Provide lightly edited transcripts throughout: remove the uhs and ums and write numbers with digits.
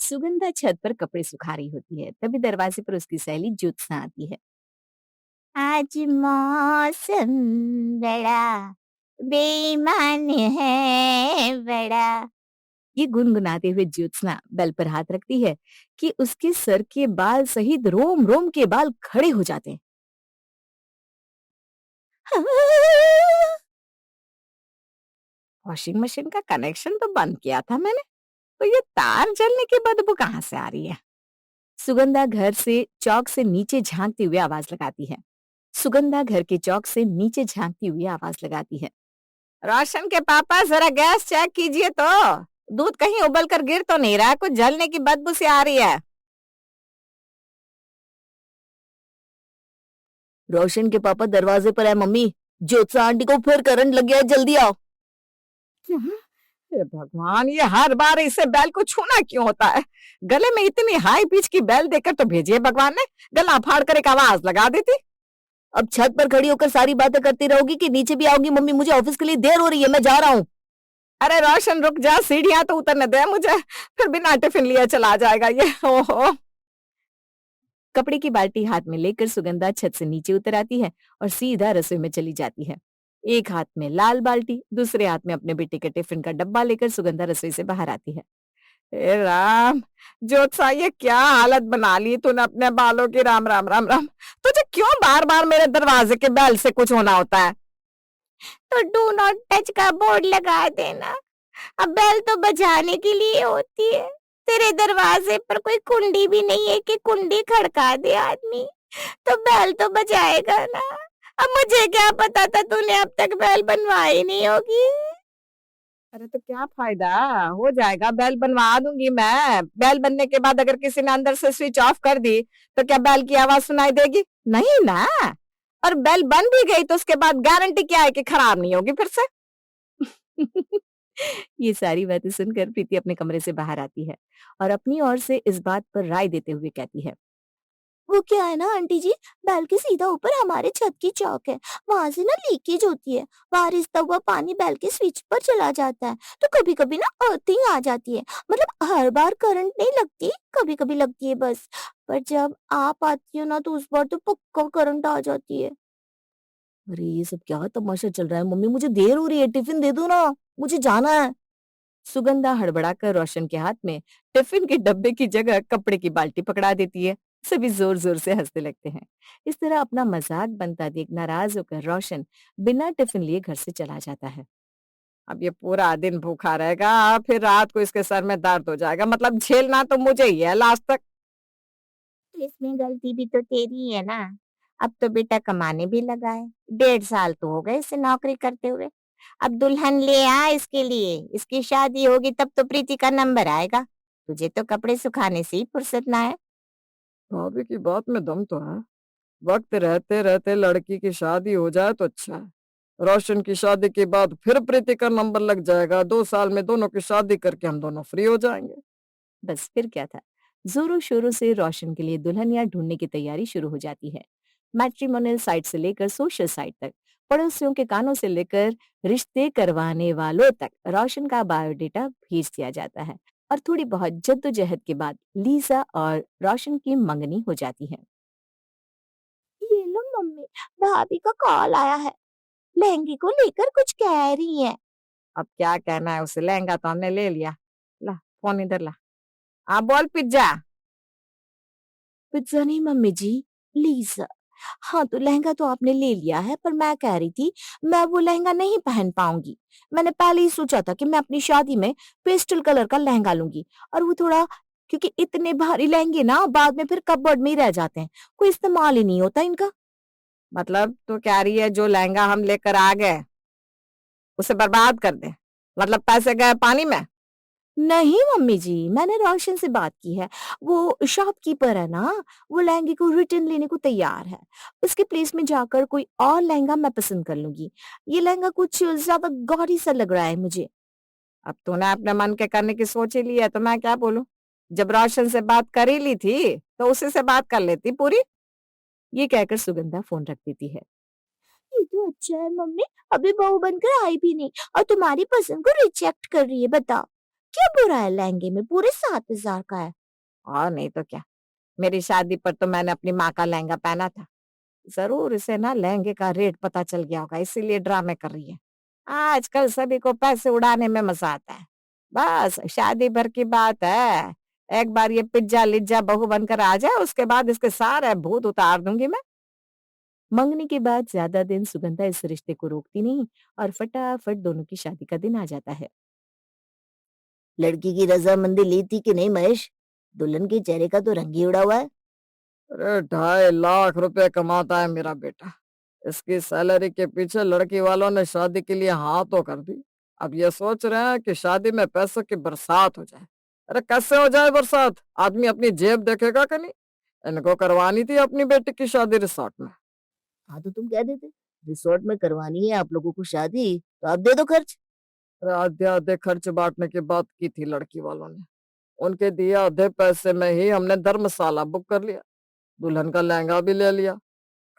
सुगंधा छत पर कपड़े सुखा रही होती है, तभी दरवाजे पर उसकी सहेली ज्योत्सना आती है। आज मौसम बड़ा बेईमान है बड़ा। ये गुनगुनाते हुए ज्योत्सना बेल पर हाथ रखती है कि उसके सर के बाल सहित रोम रोम के बाल खड़े हो जाते हैं। वॉशिंग मशीन का कनेक्शन तो बंद किया था मैंने, तो ये तार जलने की बदबू कहाँ से आ रही है? सुगंधा घर से चौक से नीचे झांकती हुई आवाज लगाती है। सुगंधा घर के चौक से नीचे झांकती हुई आवाज लगाती है। रोशन के पापा, जरा गैस चेक कीजिए तो, दूध कहीं उबल कर गिर तो नहीं रहा, कुछ जलने की बदबू सी आ रही है। रोशन के पापा दरवाजे पर है मम्मी, ज्योत्सा आंटी को फिर करंट लग गया है, जल्दी आओ। हे भगवान, ये हर बार इसे बैल को छूना क्यों होता है? गले में इतनी हाई पिच की बैल देकर तो भेजिए भगवान ने, गला फाड़ कर एक आवाज लगा देती। अब छत पर खड़ी होकर सारी बातें करती रहोगी कि नीचे भी आओगी? मम्मी, मुझे ऑफिस के लिए देर हो रही है, मैं जा रहा हूँ। अरे रोशन रुक जा, सीढ़ियां तो उतरने दे मुझे, फिर बिना टिफिन लिए चला जाएगा ये। ओहो। कपड़े की बाल्टी हाथ में लेकर सुगंधा छत से नीचे उतर आती है और सीधा रसोई में चली जाती है। एक हाथ में लाल बाल्टी, दूसरे हाथ में अपने बेटे के टिफिन का डब्बा लेकर सुगंधा रसोई से बाहर आती है। हे राम, ज्योत्सा ये क्या हालत बना ली तूने अपने बालों की, राम राम राम राम। तुझे क्यों बार बार मेरे दरवाजे के बेल से कुछ होना होता है? तो डू नॉट टच का बोर्ड लगा देना, अब बेल तो बजाने के लिए होती है। तेरे दरवाजे पर कोई कुंडी भी नहीं है कि कुंडी खड़का दे आदमी, तो बेल तो बजाएगा ना। अब मुझे क्या पता था तूने अब तक बेल बनवाई नहीं होगी। अरे तो क्या फायदा, हो जाएगा, बेल बनवा दूंगी मैं। बेल बनने के बाद अगर किसी ने अंदर से स्विच ऑफ कर दी तो क्या बेल की आवाज सुनाई देगी? नहीं ना। और बेल बन भी गई तो उसके बाद गारंटी क्या है कि खराब नहीं होगी फिर से? ये सारी बातें सुनकर प्रीति अपने कमरे से बाहर आती है और अपनी ओर से इस बात पर राय देते हुए कहती है। वो क्या है ना आंटी जी, बैल के सीधा ऊपर हमारे छत की चौक है, वहां से ना लीकेज होती है। वहां रिसता हुआ पानी बैल के स्विच पर चला जाता है, तो कभी कभी ना अर्थिंग आ जाती है। मतलब हर बार करंट नहीं लगती, कभी कभी लगती है बस। पर जब आप आती हो ना तो उस बार तो पक्का करंट आ जाती है। अरे ये सब क्या तमाशा चल रहा है? मम्मी, मुझे देर हो रही है, टिफिन दे दो ना, मुझे जाना है। सुगंधा हड़बड़ाकर रोशन के हाथ में टिफिन के डब्बे की जगह कपड़े की बाल्टी पकड़ा देती है। सभी जोर जोर से हंसने लगते हैं। इस तरह अपना मजाक बनता देख नाराज होकर रोशन बिना टिफिन लिए घर से चला जाता है। अब ये पूरा दिन भूखा रहेगा, फिर रात को इसके सर में दर्द हो जाएगा, मतलब झेलना तो मुझे ही है लास्ट तक। तो इसमें गलती भी तो तेरी है ना। अब तो बेटा कमाने भी लगा है, 1.5 साल तो हो गए इसे नौकरी करते हुए। अब दुल्हन ले आ इसके लिए, इसकी शादी होगी तब तो प्रीति का नंबर आएगा। तुझे तो कपड़े सुखाने से ही फुर्सत ना है। भाभी की बात में दम तो है। वक्त रहते रहते लड़की की शादी हो जाए तो अच्छा है। रोशन की शादी के बाद फिर प्रीति का नंबर लग जाएगा, 2 साल में दोनों की शादी करके हम दोनों फ्री हो जाएंगे। बस फिर क्या था, जोरों शोरों से रोशन के लिए दुल्हनिया ढूंढने की तैयारी शुरू हो जाती है। मैट्रिमोनियल साइट से लेकर सोशल साइट तक, पड़ोसियों के कानों से लेकर रिश्ते करवाने वालों तक रोशन का बायोडेटा भेज दिया जाता है और थोड़ी बहुत जद्दोजहद के बाद लीजा और रोशन की मंगनी हो जाती है। ये लो मम्मी, भाभी का कॉल आया है, लहंगे को लेकर कुछ कह रही है। अब क्या कहना है उसे, लहंगा तो हमने ले लिया। ला फोन इधर ला। हाँ बोल पिज्जा। पिज्जा नहीं मम्मी जी, लीजा। हाँ तो लहंगा तो आपने ले लिया है, पर मैं कह रही थी मैं वो लहंगा नहीं पहन पाऊंगी। मैंने पहले ही सोचा था कि मैं अपनी शादी में पेस्टल कलर का लहंगा लूंगी, और वो थोड़ा, क्योंकि इतने भारी लहंगे ना बाद में फिर कपबोर्ड में ही रह जाते हैं, कोई इस्तेमाल ही नहीं होता इनका। मतलब तो कह रही है जो लहंगा हम लेकर आ गए उसे बर्बाद कर दे, मतलब पैसे गए पानी में? नहीं मम्मी जी, मैंने रोशन से बात की है, वो शॉपकीपर है ना, वो लहंगे को रिटर्न लेने को तैयार है। उसके प्लेस में जाकर कोई और लहंगा मैं पसंद कर लूंगी। ये लहंगा कुछ ज्यादा गौरी सा लग रहा है मुझे। अब तूने अपने मन के करने की सोच ही ली है तो मैं क्या बोलूं? जब रोशन से बात कर ही ली थी तो उसी से बात कर लेती पूरी। ये कहकर सुगंधा फोन रख देती है। ये तो अच्छा है मम्मी, अभी बहू बनकर आई भी नहीं और तुम्हारी पसंद को रिजेक्ट कर रही है, बताओ क्या बुरा है लहंगे में, पूरे 7,000 का है। और नहीं तो क्या, मेरी शादी पर तो मैंने अपनी माँ का लहंगा पहना था। जरूर इसे ना लहंगे का रेट पता चल गया होगा, इसीलिए ड्रामे कर रही है। आजकल सभी को पैसे उड़ाने में मजा आता है। बस शादी भर की बात है, एक बार ये पिज्जा लिज्जा बहू बनकर आ जाए, उसके बाद इसके सारे भूत उतार दूंगी मैं। मंगनी के बाद ज्यादा दिन सुगंधा इस रिश्ते को रोकती नहीं और फटाफट दोनों की शादी का दिन आ जाता है। लड़की की रजामंदी ली थी कि नहीं महेश? दुल्हन के चेहरे का तो रंग ही उड़ा हुआ है। अरे 2.5 लाख रुपए कमाता है मेरा बेटा। इसकी सैलरी के पीछे लड़की वालों ने शादी के लिए हाँ तो कर दी। अब ये सोच रहे हैं कि शादी में पैसों की बरसात हो जाए। अरे कैसे हो जाए बरसात? आदमी अपनी जेब देखेगा कि नहीं? इनको करवानी थी अपनी बेटी की शादी रिसोर्ट में। हाँ तो तुम कह देते, रिसोर्ट में करवानी है आप लोगों को शादी, तो आप दे दो खर्च। अरे आधे आधे खर्च बांटने की बात की थी लड़की वालों ने। उनके दिए आधे पैसे में ही हमने धर्मशाला बुक कर लिया, दुल्हन का लहंगा भी ले लिया,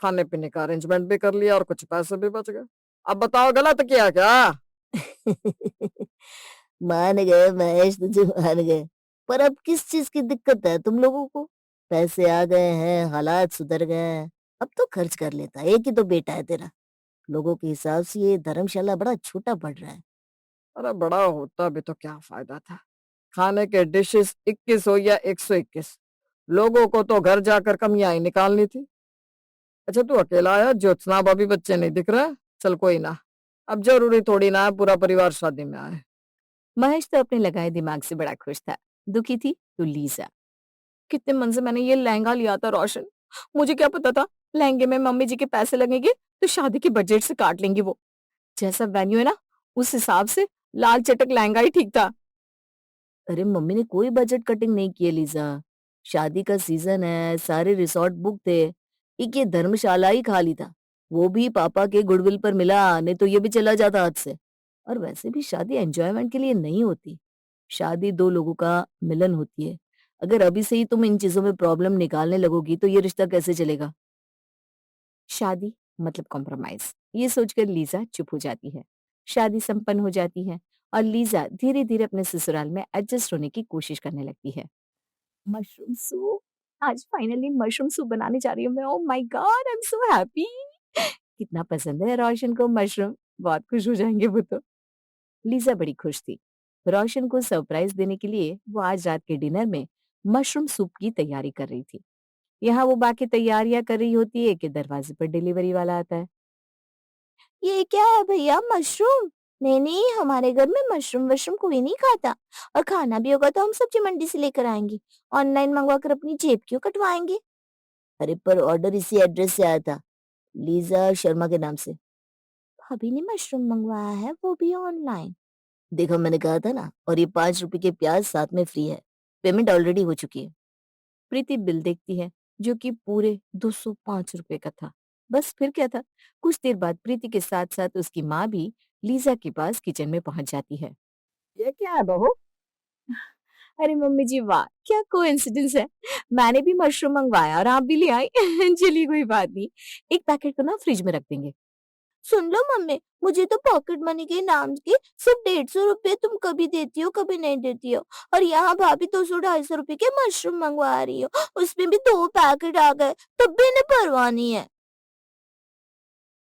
खाने पीने का अरेंजमेंट भी कर लिया और कुछ पैसे भी बच गए। अब बताओ गलत किया क्या? मान गए महेश, तुझे मान गए। पर अब किस चीज की दिक्कत है तुम लोगों को? पैसे आ गए हैं, हालात सुधर गए हैं, अब तो खर्च कर लेता, एक ही तो बेटा है तेरा। लोगों के हिसाब से ये धर्मशाला बड़ा छोटा पड़ रहा है। अरे बड़ा होता भी तो क्या फायदा था? खाने के डिशेस 21 हो या 121, लोगों को तो घर जाकर कमियां ही निकालनी थी। अच्छा तू अकेला आया, ज्योत्सना भाभी बच्चे नहीं दिख रहे? चल कोई ना, अब जरूरी थोड़ी ना है पूरा परिवार शादी में आए। महेश तो अपने लगाए दिमाग से बड़ा खुश था। दुखी थी तो लीजा। कितने मन से मैंने ये लहंगा लिया था रोशन, मुझे क्या पता था लहंगे में मम्मी जी के पैसे लगेंगे तो शादी के बजट से काट लेंगे वो। जैसा वेन्यू है ना, उस हिसाब से लाल चटक लहंगा ही ठीक था। अरे मम्मी ने कोई बजट कटिंग नहीं की है लीजा। शादी का सीजन है, सारे रिसोर्ट बुक थे, एक ये धर्मशाला ही खाली था। वो भी पापा के गुडविल पर मिला, नहीं तो ये भी चला जाता हाथ से। और वैसे भी शादी एंजॉयमेंट के लिए नहीं होती, शादी दो लोगों का मिलन होती है। अगर अभी से ही तुम इन चीजों में प्रॉब्लम निकालने लगोगी तो ये रिश्ता कैसे चलेगा? शादी मतलब कॉम्प्रोमाइज, ये सोचकर लीजा चुप हो जाती है। शादी संपन्न हो जाती है और लीजा धीरे धीरे अपने ससुराल में एडजस्ट होने की कोशिश करने लगती है। मशरूम सूप, आज फाइनली मशरूम सूप बनाने जा रही हूँ मैं। Oh my God, I am so happy. कितना पसंद है रोशन को मशरूम, बहुत खुश हो जाएंगे वो तो। लीजा बड़ी खुश थी। रोशन को सरप्राइज देने के लिए वो आज रात के डिनर में मशरूम सूप की तैयारी कर रही थी। यहाँ वो बाकी तैयारियां कर रही होती है कि दरवाजे पर डिलीवरी वाला आता है। ये क्या है भैया, मशरूम? नहीं नहीं, हमारे घर में मशरूम वशरूम कोई नहीं खाता, और खाना भी होगा तो हम सब्जी मंडी से लेकर आएंगे, ऑनलाइन मंगवा कर अपनी जेब क्यों कटवाएंगे? अरे पर ऑर्डर इसी एड्रेस से आया था, लीजा शर्मा के नाम से। भाभी ने मशरूम मंगवाया है, वो भी ऑनलाइन। देखो मैंने कहा था ना, और ये 5 रुपए के प्याज साथ में फ्री है, पेमेंट ऑलरेडी हो चुकी है। प्रीति बिल देखती है जो कि पूरे 205 रुपए का था। बस फिर क्या था, कुछ देर बाद प्रीति के साथ साथ उसकी माँ भी लीजा के पास किचन में पहुंच जाती है। ये क्या है बहू? अरे मम्मी जी वाह, क्या कोइंसिडेंस है, मैंने भी मशरूम मंगवाया और आप भी ले आई। चलिए कोई बात नहीं, एक पैकेट को ना फ्रिज में रख देंगे। सुन लो मम्मी, मुझे तो पॉकेट मनी के नाम के सिर्फ 150 रुपए तुम कभी देती हो कभी नहीं देती हो, और यहाँ भाभी 200-250 रुपए के मशरूम मंगवा रही हो, उसमें भी 2 पैकेट आ गए, तब भी इन्हें परवाह नहीं है।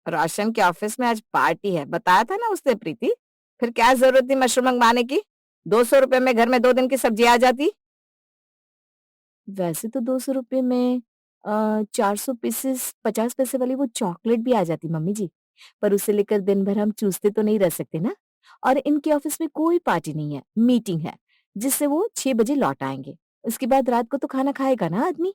रोशन के ऑफिस में आज पार्टी है, बताया था ना उसने प्रीति, फिर क्या जरूरत थी मशरूम मंगवाने की? 200 रुपए में घर में 2 दिन की सब्जी आ जाती। वैसे तो 200 रुपए में 400 पीसेस 50 पैसे वाली वो चॉकलेट भी आ जाती मम्मी जी, पर उसे लेकर दिन भर हम चूसते तो नहीं रह सकते ना। और इनके ऑफिस में कोई पार्टी नहीं है, मीटिंग है, जिससे वो 6 बजे लौट आएंगे। उसके बाद रात को तो खाना खाएगा ना आदमी।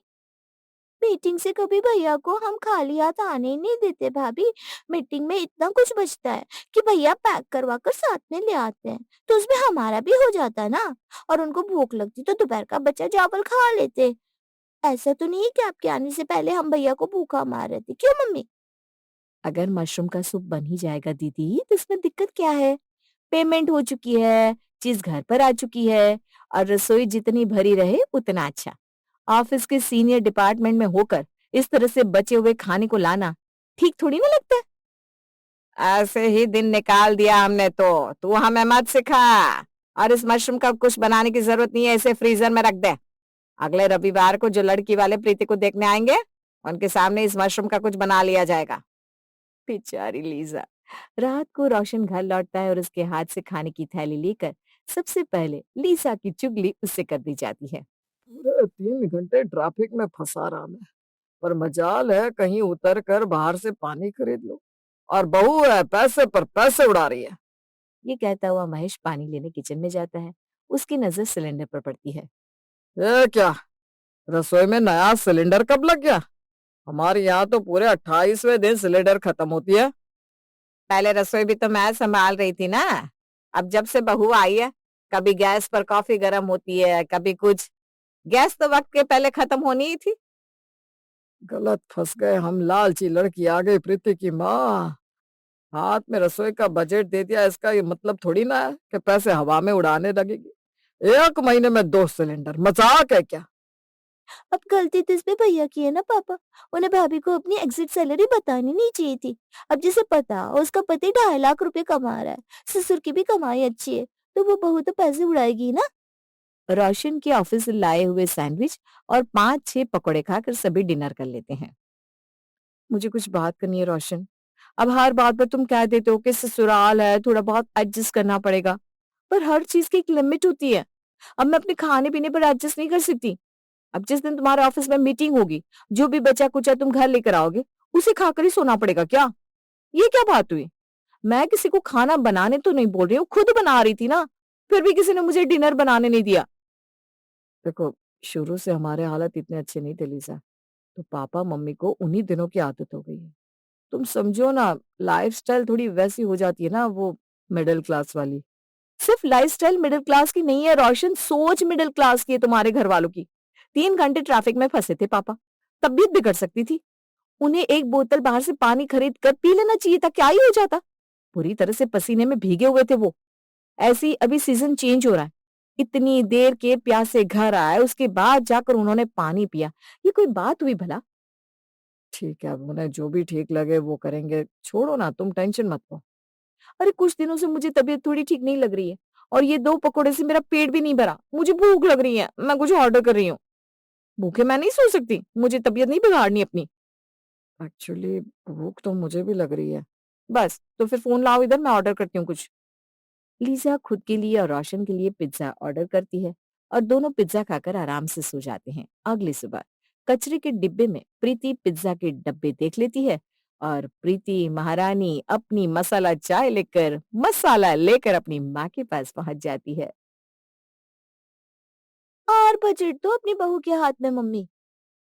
मीटिंग से कभी भैया को हम खाली हाथ आने ही नहीं देते भाभी। मीटिंग में इतना कुछ बचता है कि भैया पैक करवा कर साथ में ले आते हैं, तो उसमें हमारा भी हो जाता ना। और उनको भूख लगती तो दोपहर का बचा चावल खा लेते। ऐसा तो नहीं है कि आपके आने से पहले हम भैया को भूखा मार रहे थे, क्यों मम्मी? अगर मशरूम का सूप बन ही जाएगा दीदी तो इसमें दिक्कत क्या है? पेमेंट हो चुकी है, चीज घर पर आ चुकी है, और रसोई जितनी भरी रहे उतना अच्छा। ऑफिस के सीनियर डिपार्टमेंट में होकर इस तरह से बचे हुए खाने को लाना ठीक थोड़ी ना लगता है। ऐसे ही दिन निकाल दिया हमने तो, तू हमें मत सिखा। और इस मशरूम का कुछ बनाने की जरूरत नहीं है, इसे फ्रीजर में रख दे। अगले रविवार को जो लड़की वाले प्रीति को देखने आएंगे, उनके सामने इस मशरूम का कुछ बना लिया जाएगा। बेचारी लीजा। रात को रोशन घर लौटता है और उसके हाथ से खाने की थैली लेकर सबसे पहले लीसा की चुगली उससे कर दी जाती है। पूरे 3 घंटे ट्रैफिक में फंसा रहा मैं, पर मजाल है कहीं उतर कर बाहर से पानी खरीद लो। और बहू है पैसे पर पैसे उड़ा रही है। ये कहता हुआ महेश पानी लेने किचन में जाता है। उसकी नजर सिलेंडर पर पड़ती है। ये क्या, रसोई में नया सिलेंडर कब लग गया? हमारे यहाँ तो पूरे 28वें दिन सिलेंडर खत्म होती है। पहले रसोई भी तो मैं संभाल रही थी ना। अब जब से बहू आई है, कभी गैस पर कॉफी गर्म होती है, कभी कुछ। गैस तो वक्त के पहले खत्म होनी ही थी। गलत फंस गए हम, लालची लड़की आ गई प्रीति की माँ। हाथ में रसोई का बजट दे दिया, इसका ये मतलब थोड़ी ना है कि पैसे हवा में उड़ाने लगेगी। 1 महीने में 2 सिलेंडर, मजाक है क्या? अब गलती तो इसमें भैया की है ना पापा। उन्हें भाभी को अपनी एग्जिट सैलरी बतानी नहीं चाहिए थी। अब जिसे पता उसका पति 2.5 लाख रुपए कमा रहा है, ससुर की भी कमाई अच्छी है, तो वो बहू तो पैसे उड़ाएगी ना। रोशन के ऑफिस से लाए हुए सैंडविच और 5-6 पकौड़े खाकर सभी डिनर कर लेते हैं। मुझे कुछ बात करनी है रोशन। अब हर बात पर तुम कह देते हो कि ससुराल है, थोड़ा बहुत एडजस्ट करना पड़ेगा। पर हर चीज की एक लिमिट होती है। अब मैं अपने खाने पीने पर एडजस्ट नहीं कर सकती। अब जिस दिन तुम्हारे ऑफिस में मीटिंग होगी, जो भी बचा कुचा तुम घर लेकर आओगे, उसे खाकर ही सोना पड़ेगा क्या? ये क्या बात हुई? मैं किसी को खाना बनाने तो नहीं बोल रही हूँ, खुद बना रही थी ना। फिर भी किसी ने मुझे डिनर बनाने नहीं दिया। देखो, शुरू से हमारे हालत इतने अच्छे नहीं थे लीजा, तो पापा मम्मी को उन्हीं दिनों की आदत हो गई है। तुम समझो ना, लाइफस्टाइल थोड़ी वैसी हो जाती है ना, वो मिडिल क्लास वाली। सिर्फ लाइफस्टाइल मिडिल क्लास की नहीं है रोशन, सोच मिडिल क्लास की है तुम्हारे घर वालों की। 3 घंटे ट्रैफिक में फंसे थे पापा, तबीयत बिगड़ सकती थी। उन्हें एक बोतल बाहर से पानी खरीद कर पी लेना चाहिए था, क्या ही हो जाता। पूरी तरह से पसीने में भीगे हुए थे वो। ऐसे ही अभी सीजन चेंज हो रहा है, इतनी देर के प्यासे घर आए, उसके बाद जाकर उन्होंने पानी पिया। ये कोई बात हुई भला? ठीक है, अब उन्हें जो भी ठीक लगे वो करेंगे, छोड़ो ना, तुम टेंशन मत लो। अरे कुछ दिनों से मुझे तबीयत थोड़ी ठीक नहीं लग रही है, और ये 2 पकोड़े से मेरा पेट भी नहीं भरा। मुझे भूख लग रही है, मैं कुछ ऑर्डर कर रही हूँ। भूखे मैं नहीं सो सकती, मुझे तबीयत नहीं बिगाड़नी अपनी। एक्चुअली भूख तो मुझे भी लग रही है। बस तो फिर फोन लाओ इधर, मैं ऑर्डर करती हूँ कुछ। लीजा खुद के लिए और रोशन के लिए पिज्जा ऑर्डर करती है और दोनों पिज्जा खाकर आराम से सो जाते हैं। अगली सुबह कचरे के डिब्बे में प्रीति पिज्जा के डब्बे देख लेती है और प्रीति महारानी अपनी मसाला लेकर अपनी माँ के पास पहुंच जाती है। और बजट तो अपनी बहू के हाथ में मम्मी।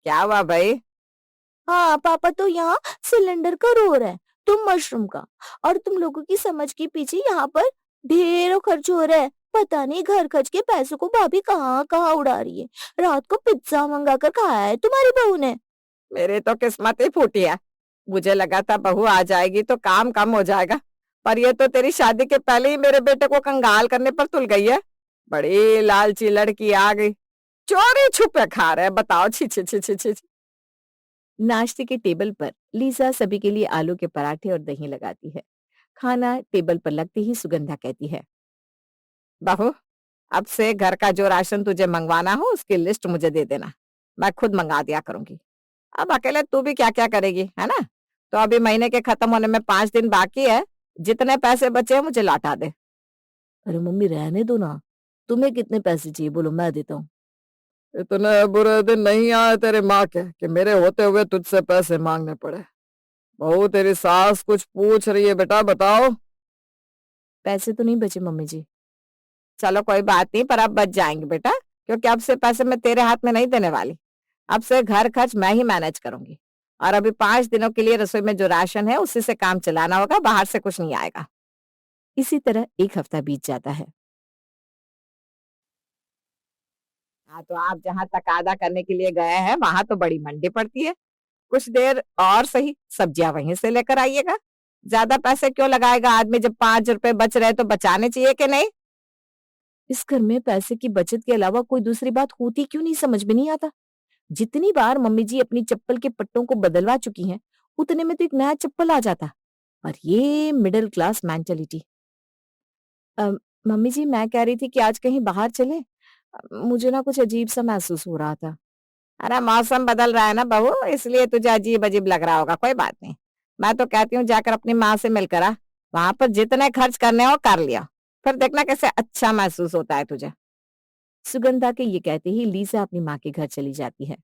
क्या हुआ भाई? हाँ पापा तो यहाँ सिलेंडर का रो रहा है, तुम मशरूम का। और तुम लोगों की समझ के पीछे यहाँ पर ढेरों खर्च हो रहा है। पता नहीं घर खर्च के पैसों को भाभी कहाँ कहाँ उड़ा रही है। रात को पिज्जा मंगा कर खाया है तुम्हारी बहू ने। मेरी तो किस्मत ही फूटी है। मुझे लगा था बहू आ जाएगी तो काम कम हो जाएगा, पर ये तो तेरी शादी के पहले ही मेरे बेटे को कंगाल करने पर तुल गई है। बड़ी लालची लड़की आ गई, चोरी छुपे खा रहे हैं, बताओ। छी छी छी छी छी छी। नाश्ते के टेबल पर लीजा सभी के लिए आलू के पराठे और दही लगाती है। खाना टेबल पर लगते ही सुगंधा कहती है, बहू, अब से घर का जो राशन तुझे मंगवाना हो उसकी लिस्ट मुझे दे देना, मैं खुद मंगा दिया करूंगी। अब अकेले तू भी क्या क्या करेगी, है ना? तो अभी महीने के खत्म होने में 5 दिन बाकी है, जितने पैसे बचे हैं मुझे लौटा दे। अरे मम्मी रहने दो ना, तुम्हें कितने पैसे चाहिए बोलो, मैं देता हूँ। इतने बुरे दिन नहीं आए तेरे माँ के कि मेरे होते हुए तुझसे पैसे मांगने पड़े। बहू तेरी सास कुछ पूछ रही है बेटा, बताओ। पैसे तो नहीं बचे मम्मी जी। चलो कोई बात नहीं, पर अब बच जाएंगे बेटा, क्योंकि अब से पैसे मैं तेरे हाथ में नहीं देने वाली। अब से घर खर्च मैं ही मैनेज करूंगी। और अभी 5 दिनों के लिए रसोई में जो राशन है उसी से काम चलाना होगा, बाहर से कुछ नहीं आएगा। इसी तरह एक हफ्ता बीत जाता है। हाँ, तो आप जहाँ तकादा करने के लिए गए हैं वहां तो बड़ी मंडी पड़ती है। कुछ देर और सही, सब्जियां वहीं से लेकर आइएगा। ज्यादा पैसे क्यों लगाएगा आदमी, जब 5 रुपए बच रहे तो बचाने चाहिए कि नहीं? इस घर में पैसे की बचत के अलावा कोई दूसरी बात होती क्यों नहीं, समझ में नहीं आता। जितनी बार मम्मी जी अपनी चप्पल के पट्टों को बदलवा चुकी हैं, उतने में तो एक नया चप्पल आ जाता। और ये मिडिल क्लास मेंटेलिटी। मम्मी जी मैं कह रही थी कि आज कहीं बाहर चले। मुझे ना कुछ अजीब सा महसूस हो रहा था। अरे मौसम बदल रहा है ना बहू, इसलिए तुझे अजीब अजीब लग रहा होगा, कोई बात नहीं। मैं तो कहती हूँ जाकर अपनी माँ से मिलकर आ। वहां पर जितने खर्च करने हो कर लिया, फिर देखना कैसे अच्छा महसूस होता है तुझे। सुगंधा के ये कहते ही लीसा अपनी माँ के घर चली जाती है।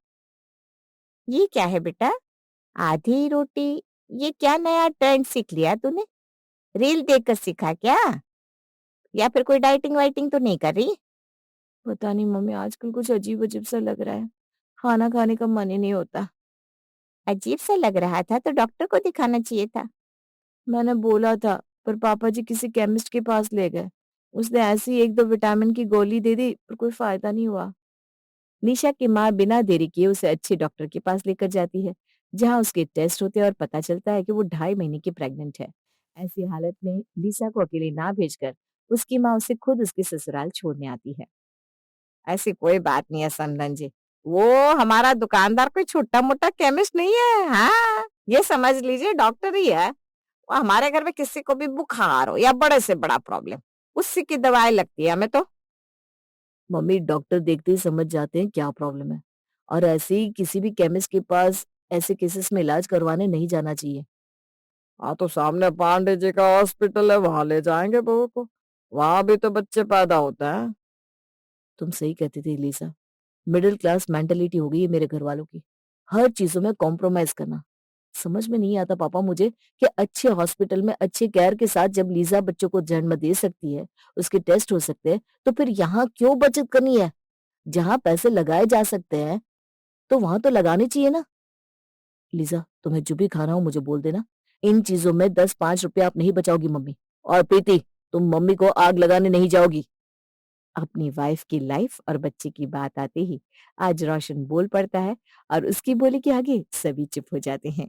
ये क्या है बेटा, आधी रोटी, ये क्या नया ट्रेंड सीख लिया तूने? रील देखकर सीखा क्या, या फिर कोई डाइटिंग वाइटिंग तो नहीं कर रही? पता नहीं मम्मी आजकल कुछ अजीब अजीब सा लग रहा है। खाना खाने का मन ही नहीं होता। अजीब सा लग रहा था तो डॉक्टर को दिखाना चाहिए था। मैंने बोला था पर पापा जी किसी केमिस्ट के पास ले गए। उसने ऐसी एक दो विटामिन की गोली दे दी पर कोई फायदा नहीं हुआ। निशा की माँ बिना देरी किए उसे अच्छे डॉक्टर के पास लेकर जाती है, जहाँ उसके टेस्ट होते हैं और पता चलता है कि वो 2.5 महीने की प्रेग्नेंट है। ऐसी हालत में लिसा को अकेले ना भेजकर उसकी माँ उसे खुद उसके ससुराल छोड़ने आती है। ऐसी कोई बात नहीं है समधन जी, वो हमारा दुकानदार कोई छोटा मोटा केमिस्ट नहीं है। हाँ, ये समझ लीजिए डॉक्टर ही है। वो हमारे घर में किसी को भी बुखार हो या बड़े से बड़ा प्रॉब्लम, उसी की दवाई लगती है हमें तो। मम्मी डॉक्टर देखते ही समझ जाते हैं क्या प्रॉब्लम है, और ऐसे ही किसी भी केमिस्ट के पास ऐसे केसेस में इलाज करवाने नहीं जाना चाहिए। हाँ तो सामने पांडे जी का हॉस्पिटल है, वहां ले जाएंगे बहू को। वहां भी तो बच्चे पैदा होते हैं। तुम सही कहती थी लीसा, मिडिल क्लास मेंटेलिटी हो गई है मेरे घर वालों की। हर चीजों में कॉम्प्रोमाइज करना। समझ में नहीं आता पापा मुझे कि अच्छे हॉस्पिटल में अच्छे केयर के साथ जब लीजा बच्चों को जन्म दे सकती है, उसके टेस्ट हो सकते हैं, तो फिर यहाँ क्यों बचत करनी है? जहाँ पैसे लगाए जा सकते हैं तो वहां तो लगाने चाहिए ना। लीजा तुम्हें जो भी खाना हो मुझे बोल देना। इन चीजों में 10-5 रुपए आप नहीं बचाओगी मम्मी। और प्रीति, तुम मम्मी को आग लगाने नहीं जाओगी। अपनी वाइफ की लाइफ और बच्चे की बात आते ही आज रोशन बोल पड़ता है और उसकी बोली के आगे सभी चुप हो जाते हैं।